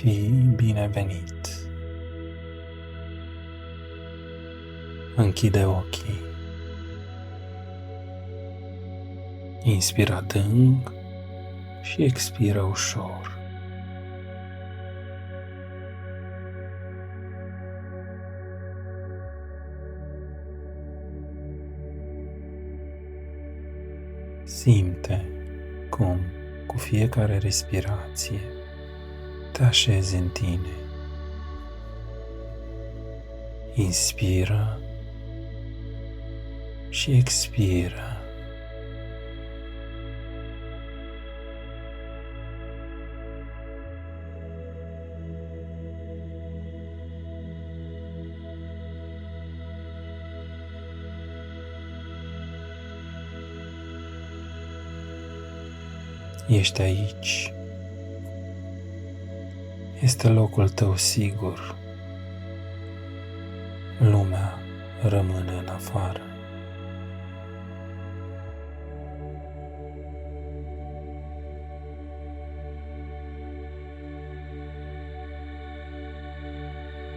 Fii binevenit. Închide ochii. Inspiră adânc și expiră ușor. Simte cum, cu fiecare respirație, te așezi în tine. Inspiră și expiră. Ești aici. Este locul tău sigur. Lumea rămâne în afară.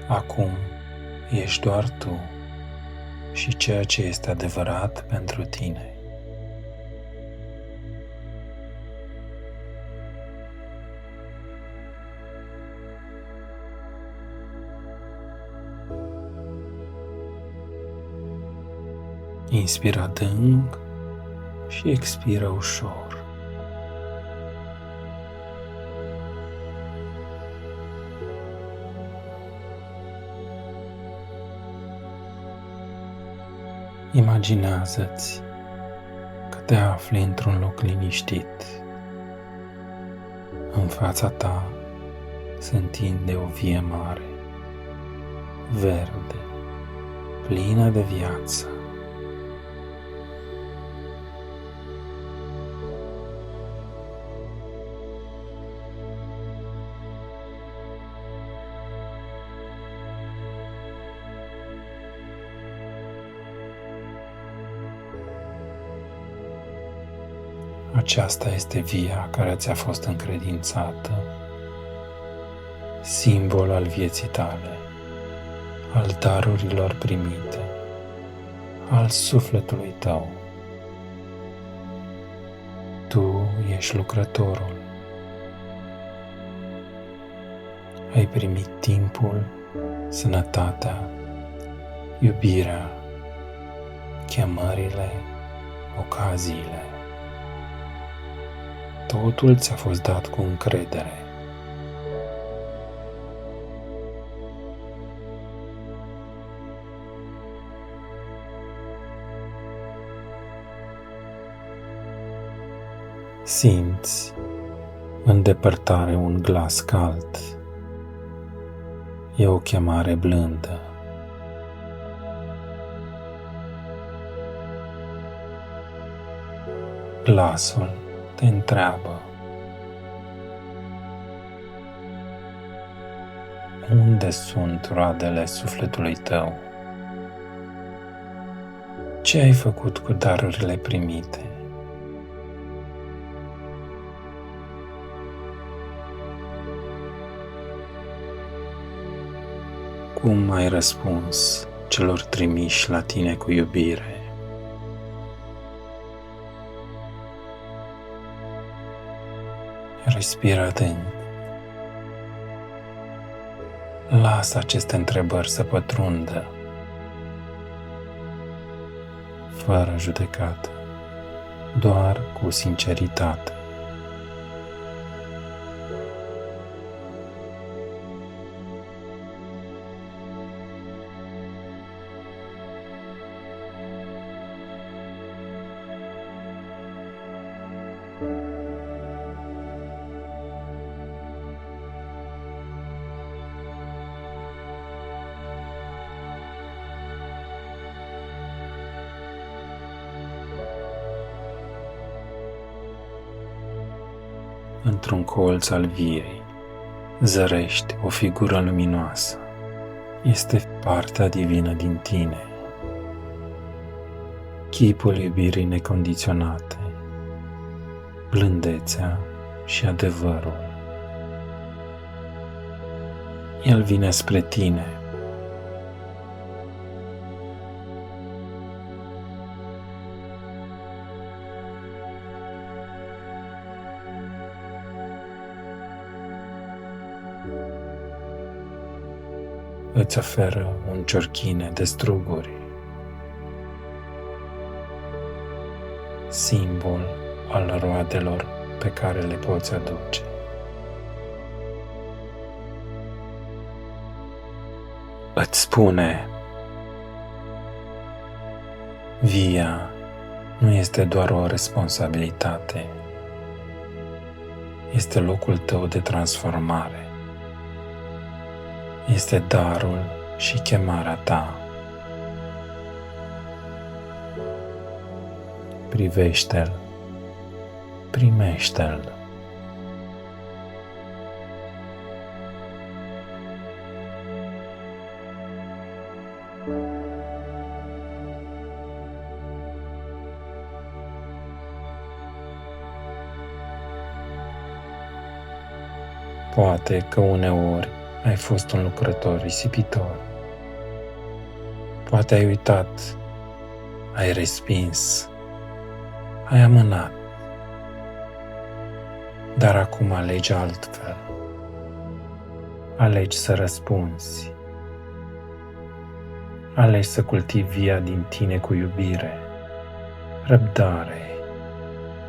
Acum ești doar tu și ceea ce este adevărat pentru tine. Inspiră adânc și expiră ușor. Imaginează-ți că te afli într-un loc liniștit. În fața ta se întinde o vie mare, verde, plină de viață. Aceasta este via care ți-a fost încredințată, simbol al vieții tale, al darurilor primite, al sufletului tău. Tu ești lucrătorul. Ai primit timpul, sănătatea, iubirea, chemările, ocaziile. Totul ți-a fost dat cu încredere. Simți în depărtare un glas cald. E o chemare blândă. Glasul te întreabă: unde sunt roadele sufletului tău? Ce ai făcut cu darurile primite? Cum ai răspuns celor trimiși la tine cu iubire? Respiră adânc. Lasă aceste întrebări să pătrundă, fără judecată, doar cu sinceritate. Într-un colț al viei zărește o figură luminoasă. Este partea divină din tine. chipul iubirii necondiționate, blândețea și adevărul. El vine spre tine. Îți oferă un ciorchine de struguri, simbol al roadelor pe care le poți aduce. Îți spune: via nu este doar o responsabilitate, este locul tău de transformare. Este darul și chemarea ta. Privește-l, primește-l. Poate că uneori ai fost un lucrător risipitor. Poate ai uitat, ai respins, ai amânat. Dar acum alegi altfel. Alegi să răspunzi. Alegi să cultivi via din tine cu iubire, răbdare,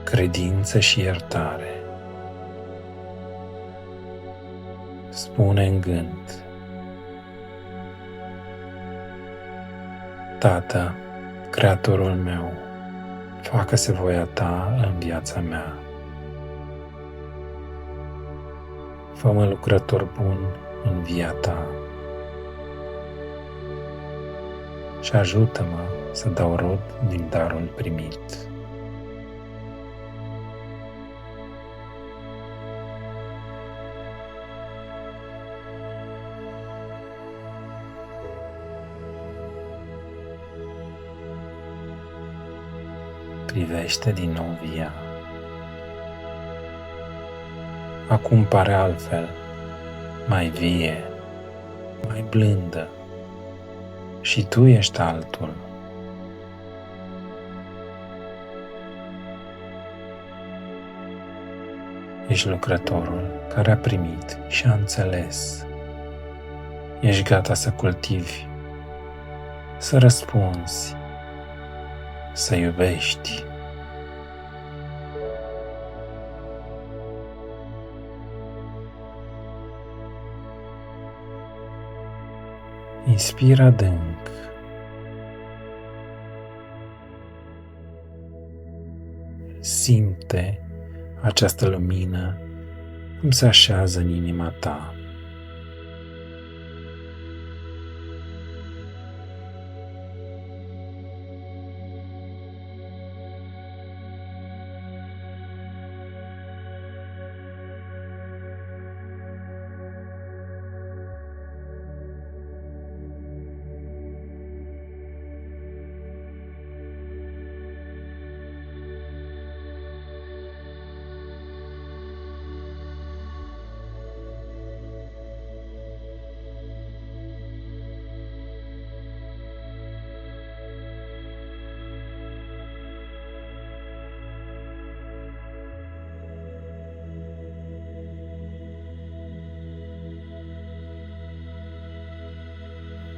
credință și iertare. Spune în gând: Tată, Creatorul meu, facă-se voia ta în viața mea. Fă-mă lucrător bun în via ta și ajută-mă să dau rod din darul primit. Privește din nou via. Acum pare altfel, mai vie, mai blândă, și tu ești altul. Ești lucrătorul care a primit și a înțeles. Ești gata să cultivi, să răspunzi, să iubești. Inspiră adânc. Simte această lumină cum se așează în inima ta.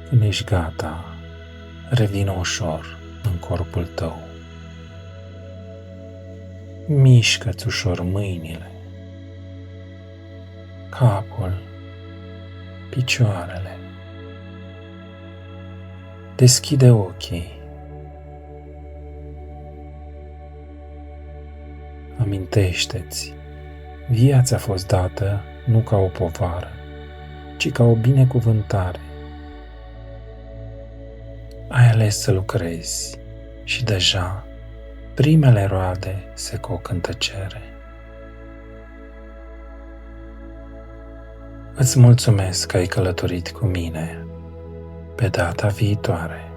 Când ești gata, revină ușor în corpul tău. Mișcă-ți ușor mâinile, capul, picioarele. Deschide ochii. Amintește-ți, viața a fost dată nu ca o povară, ci ca o binecuvântare. Ai ales să lucrezi și deja primele roade se coc în tăcere. Îți mulțumesc că ai călătorit cu mine. Pe data viitoare.